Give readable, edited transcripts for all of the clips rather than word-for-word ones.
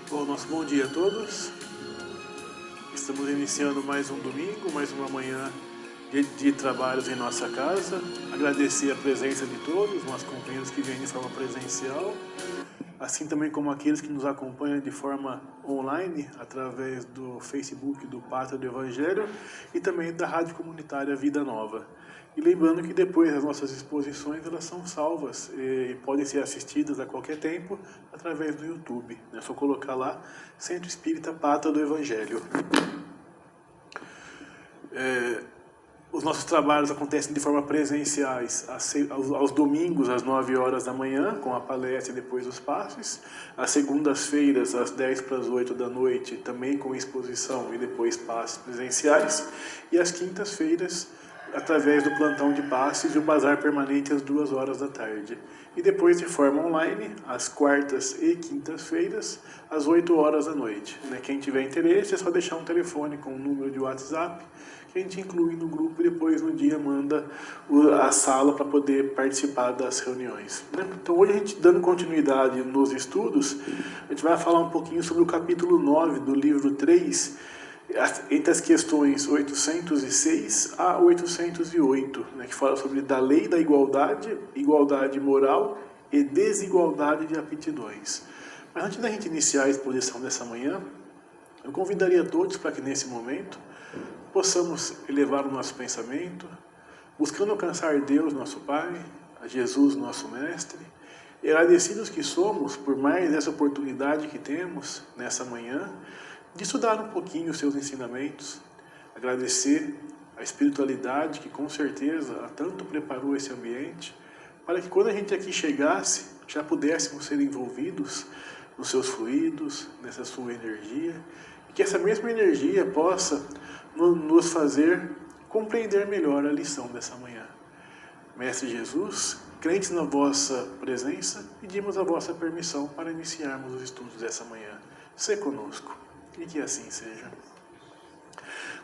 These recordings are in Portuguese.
Bom, nosso bom dia a todos. Estamos iniciando mais um domingo, mais uma manhã de trabalhos em nossa casa. Agradecer a presença de todos, nossos companheiros que vêm de forma presencial, assim também como aqueles que nos acompanham de forma online, através do Facebook do Pátria do Evangelho e também da Rádio Comunitária Vida Nova. E lembrando que depois as nossas exposições elas são salvas e podem ser assistidas a qualquer tempo através do YouTube. É só colocar lá Centro Espírita Pátria do Evangelho. Os nossos trabalhos acontecem de forma presenciais aos domingos às 9 horas da manhã, com a palestra e depois os passes. Às segundas-feiras, às 10 para as 8 da noite, também com exposição e depois passes presenciais. E às quintas-feiras, através do plantão de passes e o bazar permanente às 2 horas da tarde. E depois de forma online, às quartas e quintas-feiras, às 8 horas da noite. Quem tiver interesse é só deixar um telefone com um número de WhatsApp, que a gente inclui no grupo e depois no dia manda a sala para poder participar das reuniões. Então hoje a gente, dando continuidade nos estudos, a gente vai falar um pouquinho sobre o capítulo 9 do livro 3, entre as questões 806 a 808, que fala sobre da lei da igualdade, igualdade moral e desigualdade de aptidões. Mas antes da gente iniciar a exposição dessa manhã, eu convidaria todos para que nesse momento possamos elevar o nosso pensamento, buscando alcançar Deus, nosso Pai, a Jesus, nosso Mestre, e agradecidos que somos por mais essa oportunidade que temos nessa manhã, de estudar um pouquinho os seus ensinamentos, agradecer a espiritualidade que com certeza há tanto preparou esse ambiente, para que quando a gente aqui chegasse, já pudéssemos ser envolvidos nos seus fluidos, nessa sua energia, e que essa mesma energia possa nos fazer compreender melhor a lição dessa manhã. Mestre Jesus, crentes na vossa presença, pedimos a vossa permissão para iniciarmos os estudos dessa manhã. Sê conosco. E que assim seja.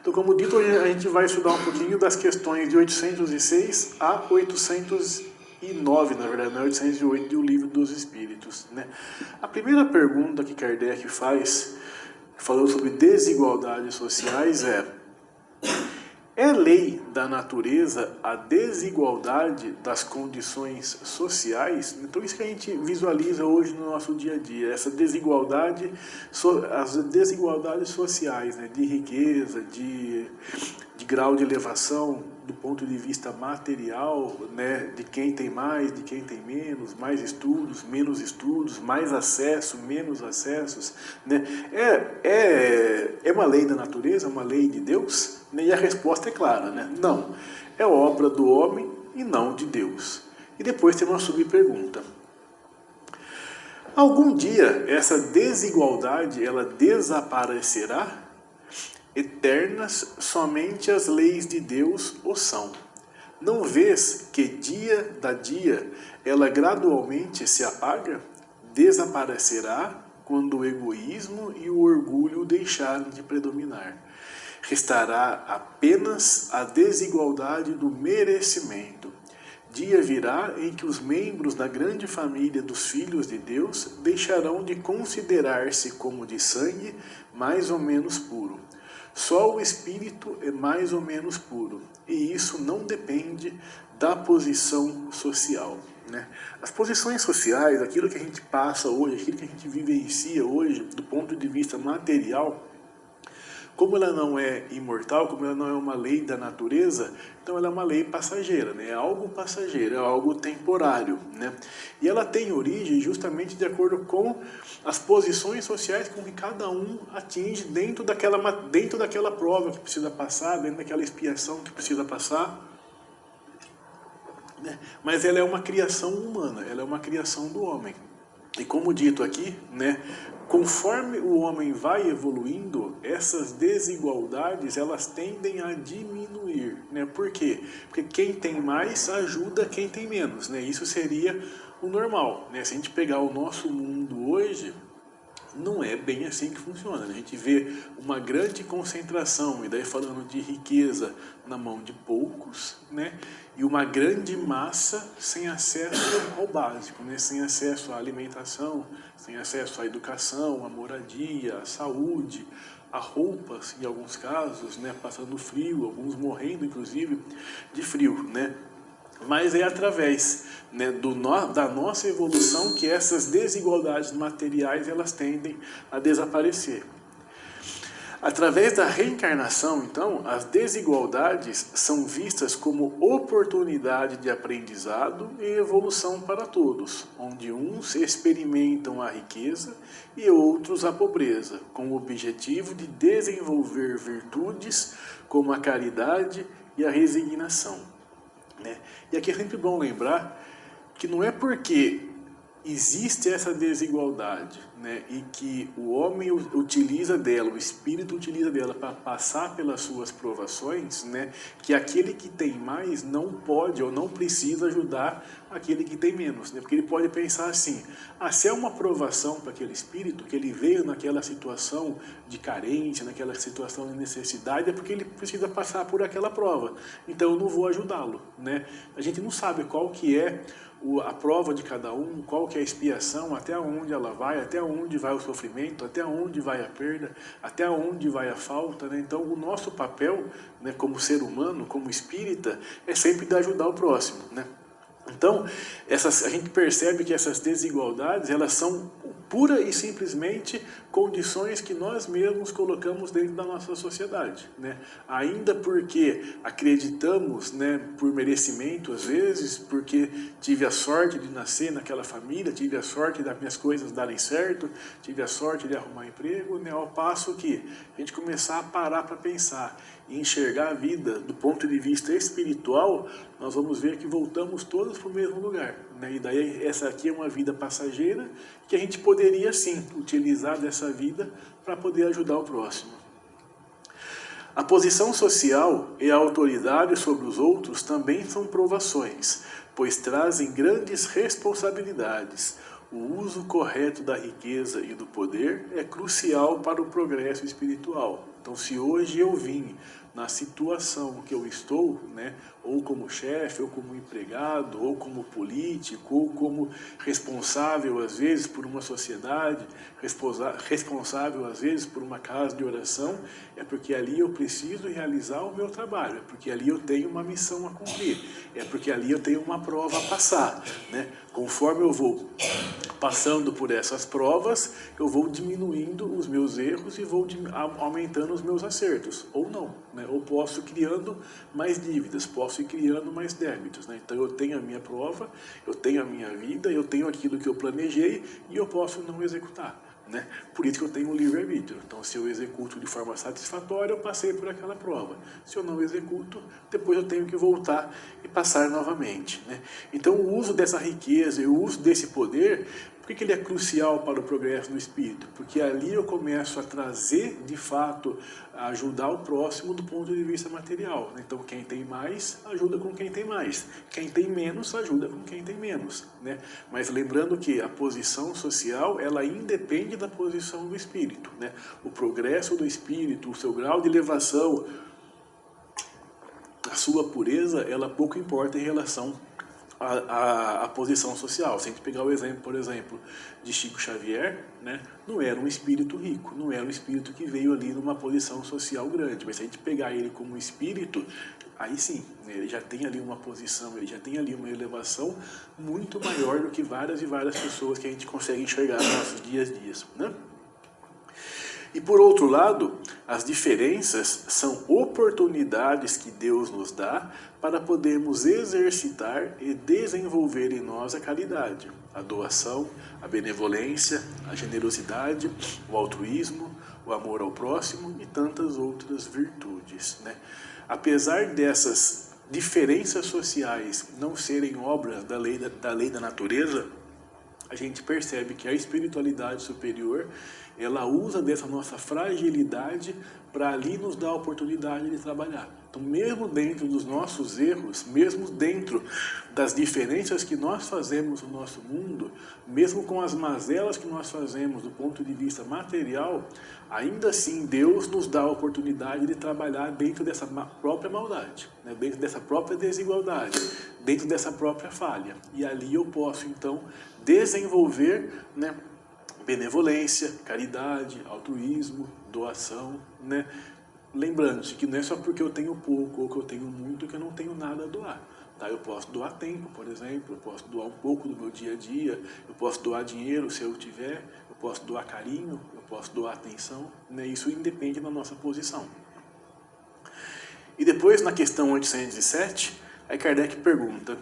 Então, como dito, hoje a gente vai estudar um pouquinho das questões de 806 a 809, na verdade, não é 808 do Livro dos Espíritos. A primeira pergunta que Kardec faz, falando sobre desigualdades sociais, é lei da natureza a desigualdade das condições sociais? Então isso que a gente visualiza hoje no nosso dia a dia, essa desigualdade, as desigualdades sociais, de riqueza, de grau de elevação do ponto de vista material, de quem tem mais, de quem tem menos, mais estudos, menos estudos, mais acesso, menos acessos. É uma lei da natureza, uma lei de Deus? E a resposta é clara, não. É obra do homem e não de Deus. E depois tem uma subpergunta. Algum dia essa desigualdade ela desaparecerá? Eternas somente as leis de Deus o são. Não vês que dia da dia ela gradualmente se apaga? Desaparecerá quando o egoísmo e o orgulho deixarem de predominar. Restará apenas a desigualdade do merecimento. Dia virá em que os membros da grande família dos filhos de Deus deixarão de considerar-se como de sangue mais ou menos puro. Só o espírito é mais ou menos puro, e isso não depende da posição social. As posições sociais, aquilo que a gente passa hoje, aquilo que a gente vivencia hoje, do ponto de vista material, como ela não é imortal, como ela não é uma lei da natureza, então ela é uma lei passageira, é algo passageiro, é algo temporário. E ela tem origem justamente de acordo com as posições sociais com que cada um atinge dentro daquela prova que precisa passar, dentro daquela expiação que precisa passar. Mas ela é uma criação humana, ela é uma criação do homem. E como dito aqui, conforme o homem vai evoluindo, essas desigualdades elas tendem a diminuir. Por quê? Porque quem tem mais ajuda quem tem menos. Isso seria o normal. Se a gente pegar o nosso mundo hoje, não é bem assim que funciona, né? A gente vê uma grande concentração, e daí falando de riqueza na mão de poucos, né? E uma grande massa sem acesso ao básico, né? Sem acesso à alimentação, sem acesso à educação, à moradia, à saúde, a roupas, em alguns casos, né? Passando frio, alguns morrendo, inclusive, de frio, né? Mas é através, né, da nossa evolução que essas desigualdades materiais elas tendem a desaparecer. Através da reencarnação, então, as desigualdades são vistas como oportunidade de aprendizado e evolução para todos, onde uns experimentam a riqueza e outros a pobreza, com o objetivo de desenvolver virtudes como a caridade e a resignação. Né? E aqui é sempre bom lembrar que não é porque existe essa desigualdade, né, e que o homem utiliza dela, o espírito utiliza dela para passar pelas suas provações, né, que aquele que tem mais não pode ou não precisa ajudar aquele que tem menos, né, porque ele pode pensar assim, se é uma provação para aquele espírito, que ele veio naquela situação de carência, naquela situação de necessidade, é porque ele precisa passar por aquela prova, então eu não vou ajudá-lo, né? A gente não sabe qual que é a prova de cada um, qual que é a expiação, até onde ela vai, até onde vai o sofrimento, até onde vai a perda, até onde vai a falta, né? Então o nosso papel, né, como ser humano, como espírita, é sempre de ajudar o próximo, né? Então, a gente percebe que essas desigualdades, elas são pura e simplesmente condições que nós mesmos colocamos dentro da nossa sociedade, né? Ainda porque acreditamos, né, por merecimento às vezes, porque tive a sorte de nascer naquela família, tive a sorte das minhas coisas darem certo, tive a sorte de arrumar emprego, né? Ao passo que a gente começar a parar para pensar e enxergar a vida do ponto de vista espiritual, nós vamos ver que voltamos todos para o mesmo lugar, né? E daí essa aqui é uma vida passageira que a gente poderia sim utilizar dessa vida para poder ajudar o próximo. A posição social e a autoridade sobre os outros também são provações, pois trazem grandes responsabilidades. O uso correto da riqueza e do poder é crucial para o progresso espiritual. Então, se hoje eu vim na situação que eu estou, né, ou como chefe, ou como empregado, ou como político, ou como responsável, às vezes, por uma sociedade, responsável, às vezes, por uma casa de oração, é porque ali eu preciso realizar o meu trabalho, é porque ali eu tenho uma missão a cumprir, é porque ali eu tenho uma prova a passar, né? Conforme eu vou passando por essas provas, eu vou diminuindo os meus erros e vou aumentando os meus acertos, ou não, né? Ou posso ir criando mais dívidas, posso ir criando mais débitos, né? Então eu tenho a minha prova, eu tenho a minha vida, eu tenho aquilo que eu planejei e eu posso não executar, né? Por isso que eu tenho um livre-arbítrio. Então, se eu executo de forma satisfatória, eu passei por aquela prova. Se eu não executo, depois eu tenho que voltar e passar novamente, né? Então, o uso dessa riqueza e o uso desse poder, por que ele é crucial para o progresso do espírito? Porque ali eu começo a trazer, de fato, a ajudar o próximo do ponto de vista material. Então, quem tem mais, ajuda com quem tem mais. Quem tem menos, ajuda com quem tem menos, né? Mas lembrando que a posição social, ela independe da posição do espírito, né? O progresso do espírito, o seu grau de elevação, a sua pureza, ela pouco importa em relação a posição social. Se a gente pegar o exemplo, por exemplo, de Chico Xavier, né, não era um espírito rico, não era um espírito que veio ali numa posição social grande, mas se a gente pegar ele como espírito, aí sim, né, ele já tem ali uma posição, ele já tem ali uma elevação muito maior do que várias e várias pessoas que a gente consegue enxergar nos nossos dias a dias, né? E por outro lado, as diferenças são oportunidades que Deus nos dá para podermos exercitar e desenvolver em nós a caridade, a doação, a benevolência, a generosidade, o altruísmo, o amor ao próximo e tantas outras virtudes, né? Apesar dessas diferenças sociais não serem obras da lei da natureza, a gente percebe que a espiritualidade superior, ela usa dessa nossa fragilidade para ali nos dar a oportunidade de trabalhar, Então, mesmo dentro dos nossos erros, mesmo dentro das diferenças que nós fazemos no nosso mundo, mesmo com as mazelas que nós fazemos do ponto de vista material, ainda assim Deus nos dá a oportunidade de trabalhar dentro dessa própria maldade, né? Dentro dessa própria desigualdade, dentro dessa própria falha. E ali eu posso, então, desenvolver, né, benevolência, caridade, altruísmo, doação, né? Lembrando-se que não é só porque eu tenho pouco ou que eu tenho muito que eu não tenho nada a doar. Tá? Eu posso doar tempo, por exemplo, eu posso doar um pouco do meu dia a dia, eu posso doar dinheiro se eu tiver, eu posso doar carinho, eu posso doar atenção, né? Isso independe da nossa posição. E depois, na questão 807, aí Kardec pergunta: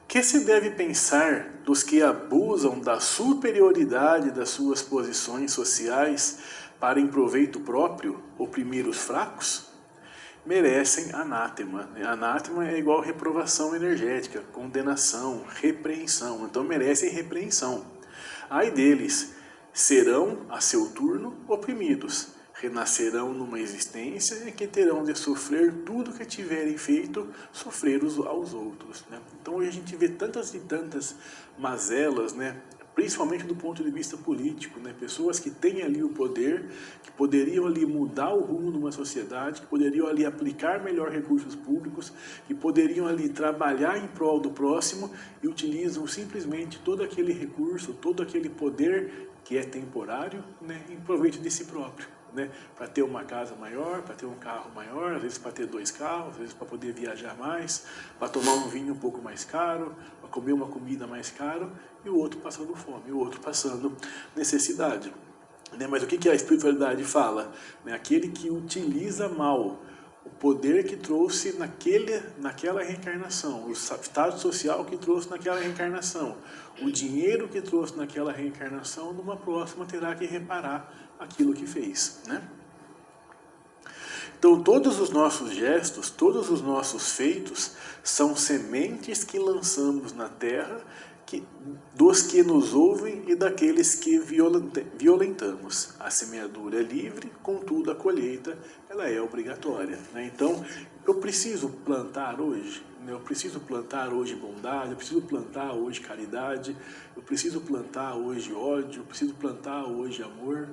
que se deve pensar dos que abusam da superioridade das suas posições sociais para em proveito próprio oprimir os fracos? Merecem anátema. Anátema é igual reprovação energética, condenação, repreensão. Então merecem repreensão. Ai deles, serão a seu turno oprimidos. Renascerão numa existência em que terão de sofrer tudo que tiverem feito, sofrer aos outros, né? Então hoje a gente vê tantas e tantas mazelas, né? Principalmente do ponto de vista político, né? Pessoas que têm ali o poder, que poderiam ali mudar o rumo de uma sociedade, que poderiam ali aplicar melhor recursos públicos, que poderiam ali trabalhar em prol do próximo e utilizam simplesmente todo aquele recurso, todo aquele poder que é temporário, né? Em proveito de si próprio. Né, para ter uma casa maior, para ter um carro maior, às vezes para ter 2 carros, às vezes para poder viajar mais, para tomar um vinho um pouco mais caro, para comer uma comida mais cara, e o outro passando fome, o outro passando necessidade. Né, mas o que a espiritualidade fala? Né, aquele que utiliza mal o poder que trouxe naquela reencarnação, o status social que trouxe naquela reencarnação, o dinheiro que trouxe naquela reencarnação, numa próxima terá que reparar aquilo que fez, né? Então todos os nossos gestos, todos os nossos feitos são sementes que lançamos na terra, dos que nos ouvem e daqueles que violentamos. A semeadura é livre, contudo a colheita ela é obrigatória, né? Então eu preciso plantar hoje, né? Eu preciso plantar hoje bondade, eu preciso plantar hoje caridade, eu preciso plantar hoje ódio, eu preciso plantar hoje amor.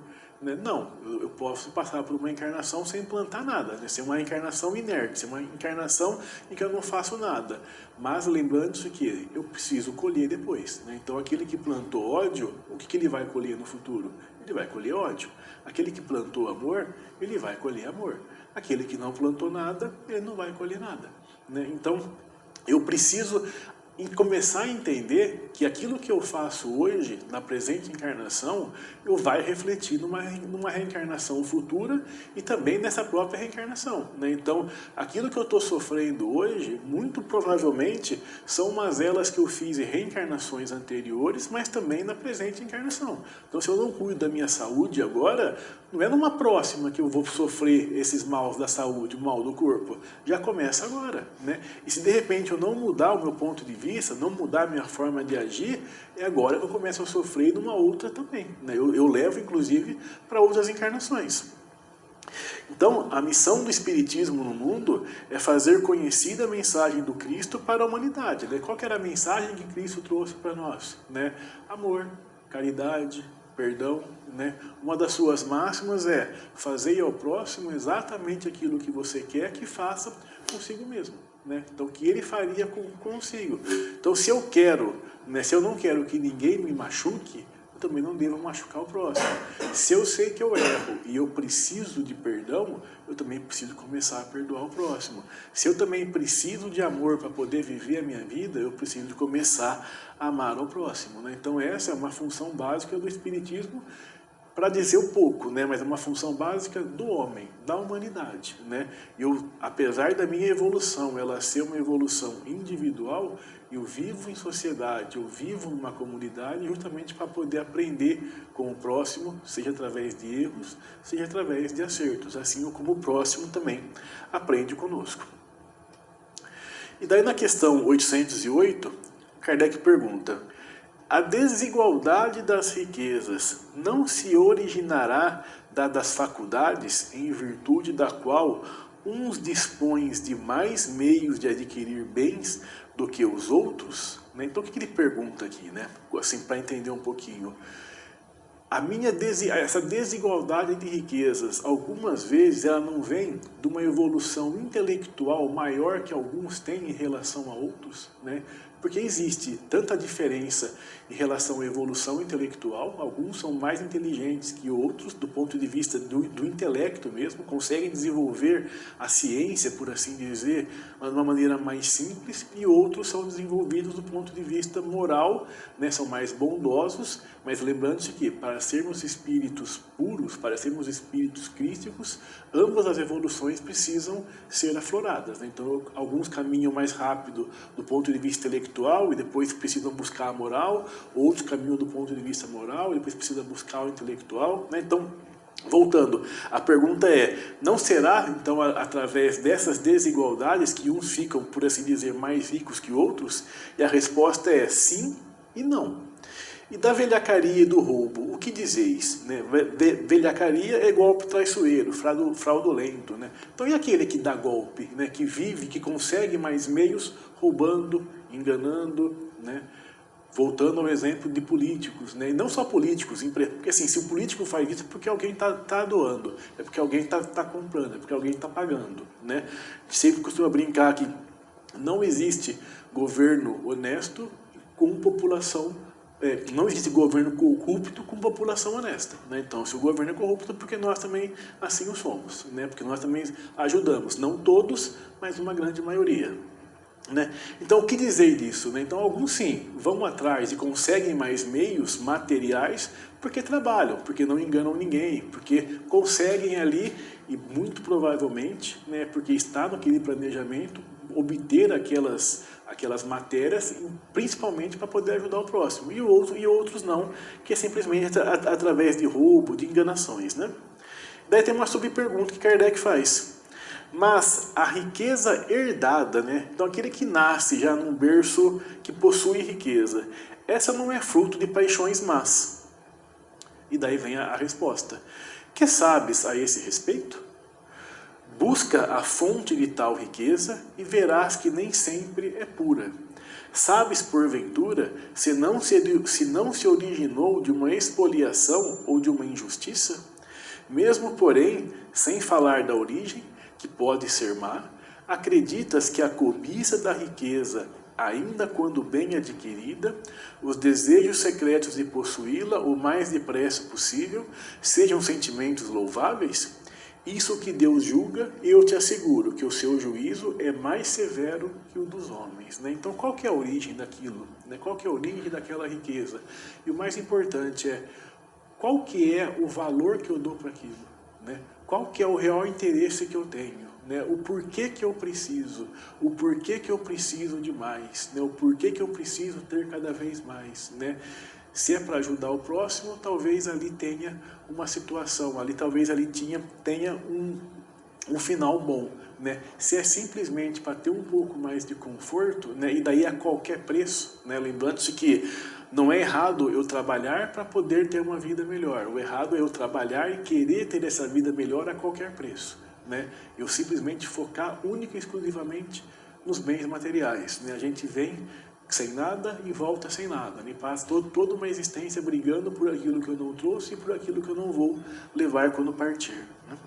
Não, eu posso passar por uma encarnação sem plantar nada, né? Ser uma encarnação inerte, ser uma encarnação em que eu não faço nada. Mas lembrando-se que eu preciso colher depois, né? Então aquele que plantou ódio, o que ele vai colher no futuro? Ele vai colher ódio. Aquele que plantou amor, ele vai colher amor. Aquele que não plantou nada, ele não vai colher nada, né? Então eu preciso começar a entender que aquilo que eu faço hoje, na presente encarnação, eu vai refletir numa reencarnação futura e também nessa própria reencarnação, né? Então, aquilo que eu estou sofrendo hoje, muito provavelmente, são mazelas que eu fiz em reencarnações anteriores, mas também na presente encarnação. Então, se eu não cuido da minha saúde agora, não é numa próxima que eu vou sofrer esses maus da saúde, o mal do corpo. Já começa agora, né? E se de repente eu não mudar o meu ponto de vista, não mudar a minha forma de agir, é agora que eu começo a sofrer numa outra também, né? Eu levo, inclusive, para outras encarnações. Então, a missão do Espiritismo no mundo é fazer conhecida a mensagem do Cristo para a humanidade, né? Qual que era a mensagem que Cristo trouxe para nós, né? Amor, caridade, perdão, né? Uma das suas máximas é: fazei ao próximo exatamente aquilo que você quer que faça consigo mesmo, né? Então, que ele faria consigo. Então, se eu quero, né, se eu não quero que ninguém me machuque, eu também não devo machucar o próximo. Se eu sei que eu erro e eu preciso de perdão, eu também preciso começar a perdoar o próximo. Se eu também preciso de amor para poder viver a minha vida, eu preciso de começar a amar o próximo, né? Então essa é uma função básica do Espiritismo, para dizer um pouco, né? Mas é uma função básica do homem, da humanidade, né? Eu, apesar da minha evolução, ela ser uma evolução individual, eu vivo em sociedade, eu vivo numa comunidade justamente para poder aprender com o próximo, seja através de erros, seja através de acertos, assim como o próximo também aprende conosco. E daí na questão 808, Kardec pergunta: a desigualdade das riquezas não se originará das faculdades em virtude da qual uns dispõem de mais meios de adquirir bens do que os outros, né? Então o que ele pergunta aqui, né? Assim, para entender um pouquinho. Essa desigualdade de riquezas, algumas vezes ela não vem de uma evolução intelectual maior que alguns têm em relação a outros, né? Porque existe tanta diferença em relação à evolução intelectual, alguns são mais inteligentes que outros do ponto de vista do intelecto mesmo, conseguem desenvolver a ciência, por assim dizer, de uma maneira mais simples, e outros são desenvolvidos do ponto de vista moral, né? São mais bondosos, mas lembrando-se que para sermos espíritos puros, para sermos espíritos crísticos, ambas as evoluções precisam ser afloradas, né? Então, alguns caminham mais rápido do ponto de vista intelectual e depois precisam buscar a moral, outros caminham do ponto de vista moral e depois precisam buscar o intelectual, né? Então, voltando, a pergunta é, não será, então, através dessas desigualdades que uns ficam, por assim dizer, mais ricos que outros? E a resposta é sim e não. E da velhacaria e do roubo, o que dizeis? Né? Velhacaria é golpe traiçoeiro, fraudulento. Né? Então, e aquele que dá golpe, né? Que vive, que consegue mais meios roubando, enganando, né? Voltando ao exemplo de políticos, né? E não só políticos, porque assim, se o político faz isso é porque alguém está doando, é porque alguém está comprando, é porque alguém está pagando. Né? A gente sempre costuma brincar que não existe governo honesto com população. Não existe governo corrupto com população honesta. Né? Então, se o governo é corrupto, é porque nós também assim o somos. Né? Porque nós também ajudamos, não todos, mas uma grande maioria. Né? Então, o que dizer disso? Né? Então, alguns sim, vão atrás e conseguem mais meios materiais porque trabalham, porque não enganam ninguém, porque conseguem ali, e muito provavelmente, né, porque está naquele planejamento, obter aquelas matérias, principalmente para poder ajudar o próximo, e outros não, que é simplesmente através de roubo, de enganações. Né? Daí tem uma subpergunta que Kardec faz. Mas a riqueza herdada, né? Então aquele que nasce já num berço que possui riqueza, essa não é fruto de paixões más. E daí vem a resposta. Que sabes a esse respeito? Busca a fonte de tal riqueza e verás que nem sempre é pura. Sabes, porventura, se não se originou de uma expoliação ou de uma injustiça? Mesmo, porém, sem falar da origem, que pode ser má, acreditas que a cobiça da riqueza, ainda quando bem adquirida, os desejos secretos de possuí-la o mais depressa possível, sejam sentimentos louváveis? Isso que Deus julga, eu te asseguro que o seu juízo é mais severo que o dos homens. Né? Então, qual que é a origem daquilo? Né? Qual que é a origem daquela riqueza? E o mais importante é, qual que é o valor que eu dou para aquilo? Né? Qual que é o real interesse que eu tenho? Né? O porquê que eu preciso? O porquê que eu preciso de mais? Né? O porquê que eu preciso ter cada vez mais? Né? Se é para ajudar o próximo, talvez ali tenha uma situação, talvez ali tenha um final bom. Né? Se é simplesmente para ter um pouco mais de conforto, né? E daí a qualquer preço, né? Lembrando-se que não é errado eu trabalhar para poder ter uma vida melhor. O errado é eu trabalhar e querer ter essa vida melhor a qualquer preço. Né? Eu simplesmente focar única e exclusivamente nos bens materiais. Né? A gente vem sem nada e volta sem nada. Me passa toda uma existência brigando por aquilo que eu não trouxe e por aquilo que eu não vou levar quando partir. Né?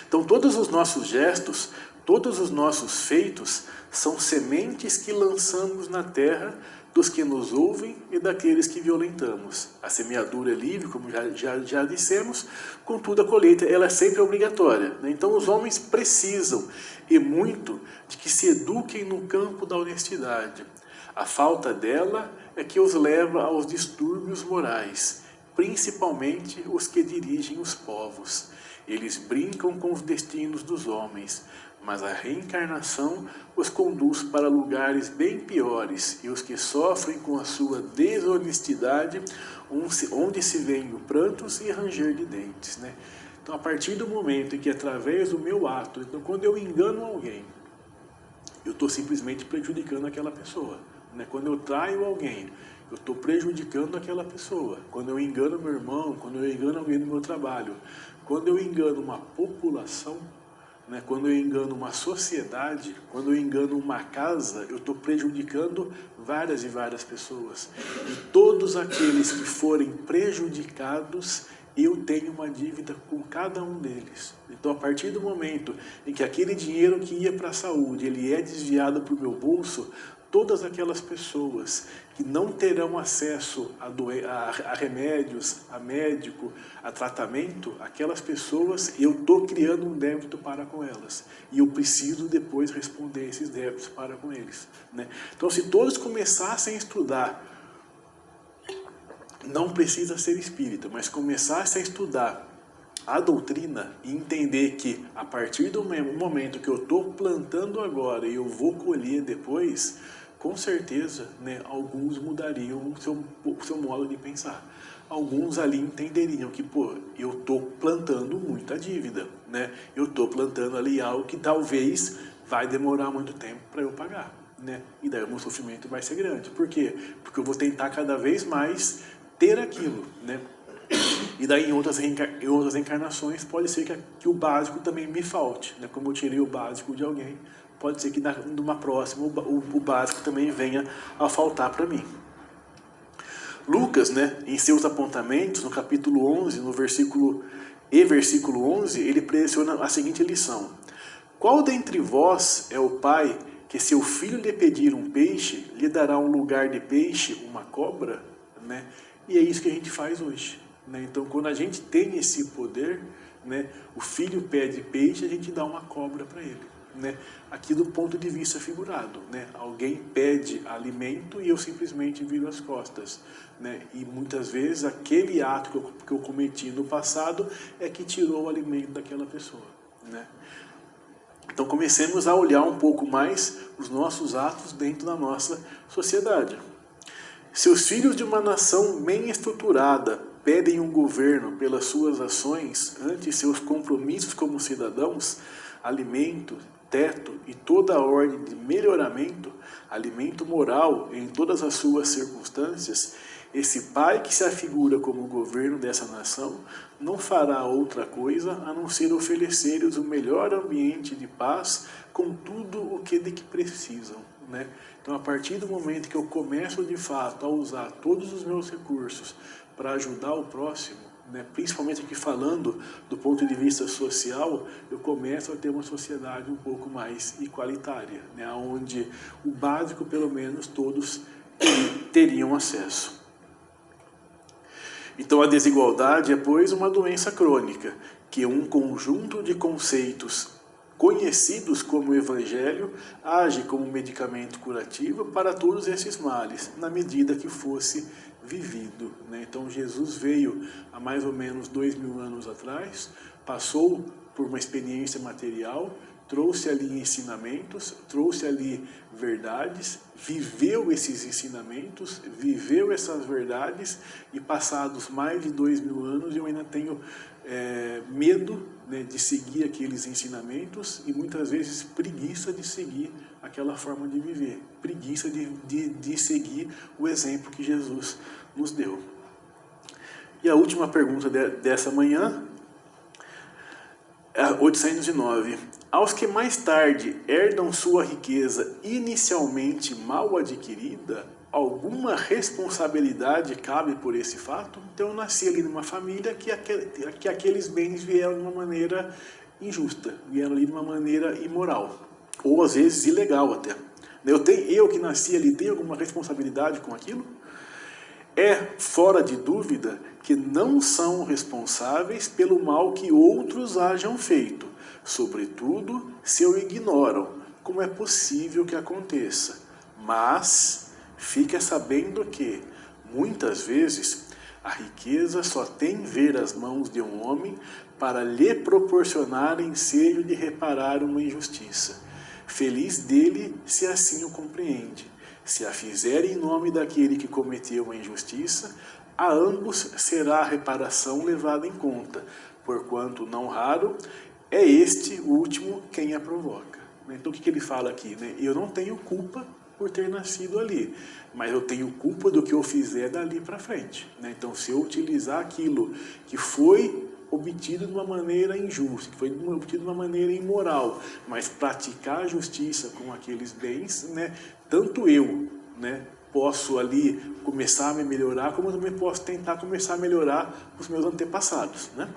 Então, todos os nossos gestos, todos os nossos feitos são sementes que lançamos na terra dos que nos ouvem e daqueles que violentamos. A semeadura é livre, como já dissemos, contudo a colheita ela é sempre obrigatória. Né? Então os homens precisam, e muito, de que se eduquem no campo da honestidade. A falta dela é que os leva aos distúrbios morais, principalmente os que dirigem os povos. Eles brincam com os destinos dos homens, mas a reencarnação os conduz para lugares bem piores, e os que sofrem com a sua desonestidade, onde se vêem prantos e ranger de dentes. Né? Então, a partir do momento em que, através do meu ato, então, quando eu engano alguém, eu estou simplesmente prejudicando aquela pessoa. Né? Quando eu traio alguém, eu estou prejudicando aquela pessoa. Quando eu engano meu irmão, quando eu engano alguém no meu trabalho, quando eu engano uma população, né? Quando eu engano uma sociedade, quando eu engano uma casa, eu estou prejudicando várias e várias pessoas. E todos aqueles que forem prejudicados, eu tenho uma dívida com cada um deles. Então, a partir do momento em que aquele dinheiro que ia para a saúde, ele é desviado para o meu bolso, todas aquelas pessoas que não terão acesso a remédios, a médico, a tratamento, aquelas pessoas, eu estou criando um débito para com elas. E eu preciso depois responder esses débitos para com eles, né? Então, se todos começassem a estudar, não precisa ser espírita, mas começasse a estudar a doutrina e entender que a partir do momento que eu estou plantando agora e eu vou colher depois, com certeza, né, alguns mudariam o seu modo de pensar. Alguns ali entenderiam que, pô, eu estou plantando muita dívida, né? Eu estou plantando ali algo que talvez vai demorar muito tempo para eu pagar, né? E daí o meu sofrimento vai ser grande. Por quê? Porque eu vou tentar cada vez mais ter aquilo, né? E daí em outras encarnações pode ser que o básico também me falte, né? Como eu tirei o básico de alguém, pode ser que numa próxima o básico também venha a faltar para mim. Lucas, né, em seus apontamentos, no capítulo 11, no versículo 11, ele pressiona a seguinte lição: qual dentre vós é o pai que, se o filho lhe pedir um peixe, lhe dará um lugar de peixe, uma cobra, né? E é isso que a gente faz hoje, né? Então, quando a gente tem esse poder, né, o filho pede peixe, a gente dá uma cobra para ele, né? Aqui do ponto de vista figurado, né? Alguém pede alimento e eu simplesmente viro as costas, né? E muitas vezes aquele ato que eu cometi no passado é que tirou o alimento daquela pessoa, né? Então comecemos a olhar um pouco mais os nossos atos dentro da nossa sociedade. Se os filhos de uma nação bem estruturada pedem um governo pelas suas ações ante seus compromissos como cidadãos, alimento, teto e toda a ordem de melhoramento, alimento moral em todas as suas circunstâncias, esse pai que se afigura como o governo dessa nação não fará outra coisa a não ser oferecer-lhes o melhor ambiente de paz com tudo o que de que precisam, né? Então, a partir do momento que eu começo de fato a usar todos os meus recursos para ajudar o próximo, né, principalmente aqui falando do ponto de vista social, eu começo a ter uma sociedade um pouco mais igualitária, né, onde o básico, pelo menos, todos teriam acesso. Então, a desigualdade é, pois, uma doença crônica, que um conjunto de conceitos conhecidos como Evangelho age como medicamento curativo para todos esses males, na medida que fosse vivido, né? Então, Jesus veio há mais ou menos 2000 anos atrás, passou por uma experiência material, trouxe ali ensinamentos, trouxe ali verdades, viveu esses ensinamentos, viveu essas verdades, e passados mais de 2000 anos eu ainda tenho medo, né, de seguir aqueles ensinamentos e muitas vezes preguiça de seguir aquela forma de viver, preguiça de seguir o exemplo que Jesus nos deu. E a última pergunta dessa manhã, 809. Aos que mais tarde herdam sua riqueza inicialmente mal adquirida, alguma responsabilidade cabe por esse fato? Então eu nasci ali numa família que aqueles bens vieram de uma maneira injusta, vieram ali de uma maneira imoral, ou às vezes ilegal até. Eu que nasci ali, tenho alguma responsabilidade com aquilo? É fora de dúvida que não são responsáveis pelo mal que outros hajam feito, sobretudo se o ignoram, como é possível que aconteça. Mas fica sabendo que, muitas vezes, a riqueza só tem ver as mãos de um homem para lhe proporcionar ensejo de reparar uma injustiça. Feliz dele se assim o compreende. Se a fizer em nome daquele que cometeu uma injustiça, a ambos será a reparação levada em conta, porquanto, não raro, é este último quem a provoca. Então, o que ele fala aqui? Eu não tenho culpa por ter nascido ali, mas eu tenho culpa do que eu fizer dali para frente. Então, se eu utilizar aquilo que foi obtido de uma maneira injusta, que foi obtido de uma maneira imoral, mas praticar a justiça com aqueles bens, né, tanto eu, né, posso ali começar a me melhorar, como eu também posso tentar começar a melhorar os meus antepassados, né?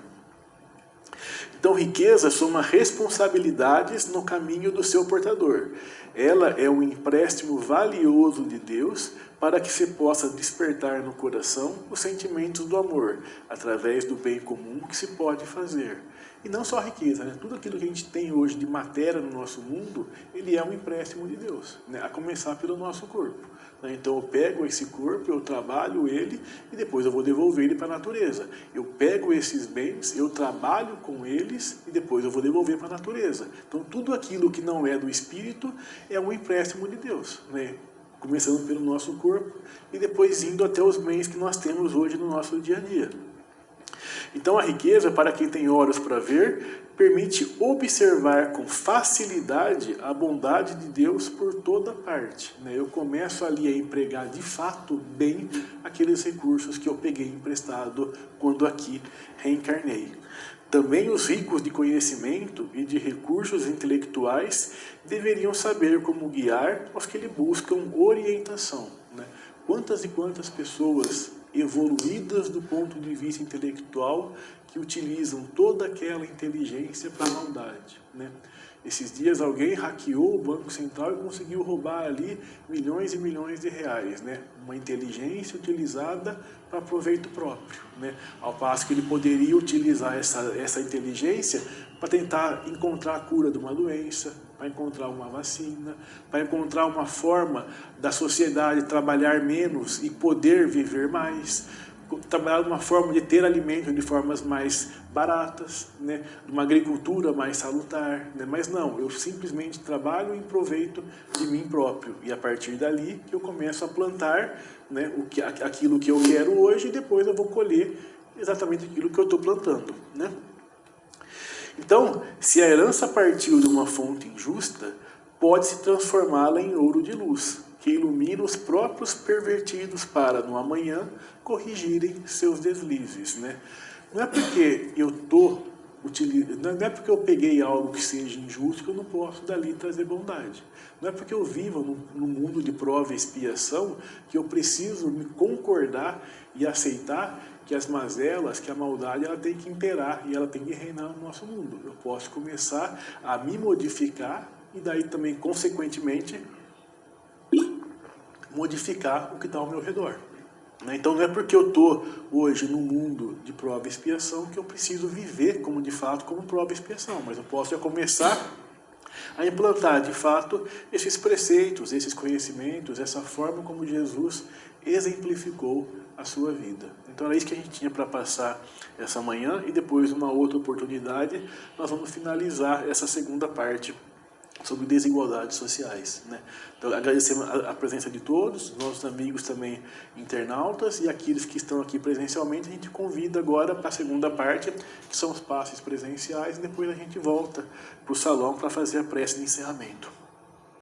Então, riqueza soma responsabilidades no caminho do seu portador. Ela é um empréstimo valioso de Deus para que se possa despertar no coração os sentimentos do amor, através do bem comum que se pode fazer. E não só a riqueza, né? Tudo aquilo que a gente tem hoje de matéria no nosso mundo, ele é um empréstimo de Deus, né? A começar pelo nosso corpo. Então eu pego esse corpo, eu trabalho ele e depois eu vou devolver ele para a natureza. Eu pego esses bens, eu trabalho com eles e depois eu vou devolver para a natureza. Então tudo aquilo que não é do espírito é um empréstimo de Deus, né? Começando pelo nosso corpo e depois indo até os bens que nós temos hoje no nosso dia a dia. Então a riqueza, para quem tem olhos para ver, permite observar com facilidade a bondade de Deus por toda parte, né? Eu começo ali a empregar de fato bem aqueles recursos que eu peguei emprestado quando aqui reencarnei. Também os ricos de conhecimento e de recursos intelectuais deveriam saber como guiar os que lhe buscam orientação, né? Quantas e quantas pessoas evoluídas do ponto de vista intelectual que utilizam toda aquela inteligência para a maldade, né? Esses dias alguém hackeou o Banco Central e conseguiu roubar ali milhões e milhões de reais, né? Uma inteligência utilizada para proveito próprio, né? Ao passo que ele poderia utilizar essa inteligência para tentar encontrar a cura de uma doença, para encontrar uma vacina, para encontrar uma forma da sociedade trabalhar menos e poder viver mais, trabalhar uma forma de ter alimento de formas mais baratas, né? Uma agricultura mais salutar, né? Mas não, eu simplesmente trabalho em proveito de mim próprio e a partir dali que eu começo a plantar, né, aquilo que eu quero hoje e depois eu vou colher exatamente aquilo que eu estou plantando, né? Então, se a herança partiu de uma fonte injusta, pode-se transformá-la em ouro de luz, que ilumina os próprios pervertidos para, no amanhã, corrigirem seus deslizes, né? Não é porque eu não é porque eu peguei algo que seja injusto que eu não posso dali trazer bondade. Não é porque eu vivo num mundo de prova e expiação que eu preciso me concordar e aceitar que as mazelas, que a maldade, ela tem que imperar e ela tem que reinar no nosso mundo. Eu posso começar a me modificar e daí também, consequentemente, modificar o que está ao meu redor. Então não é porque eu estou hoje num mundo de prova e expiação que eu preciso viver como de fato como prova e expiação, mas eu posso já começar a implantar de fato esses preceitos, esses conhecimentos, essa forma como Jesus exemplificou a sua vida. Então era isso que a gente tinha para passar essa manhã e depois, uma outra oportunidade, nós vamos finalizar essa segunda parte sobre desigualdades sociais, né? Então agradecemos a presença de todos, nossos amigos também internautas e aqueles que estão aqui presencialmente. A gente convida agora para a segunda parte, que são os passes presenciais, e depois a gente volta para o salão para fazer a prece de encerramento.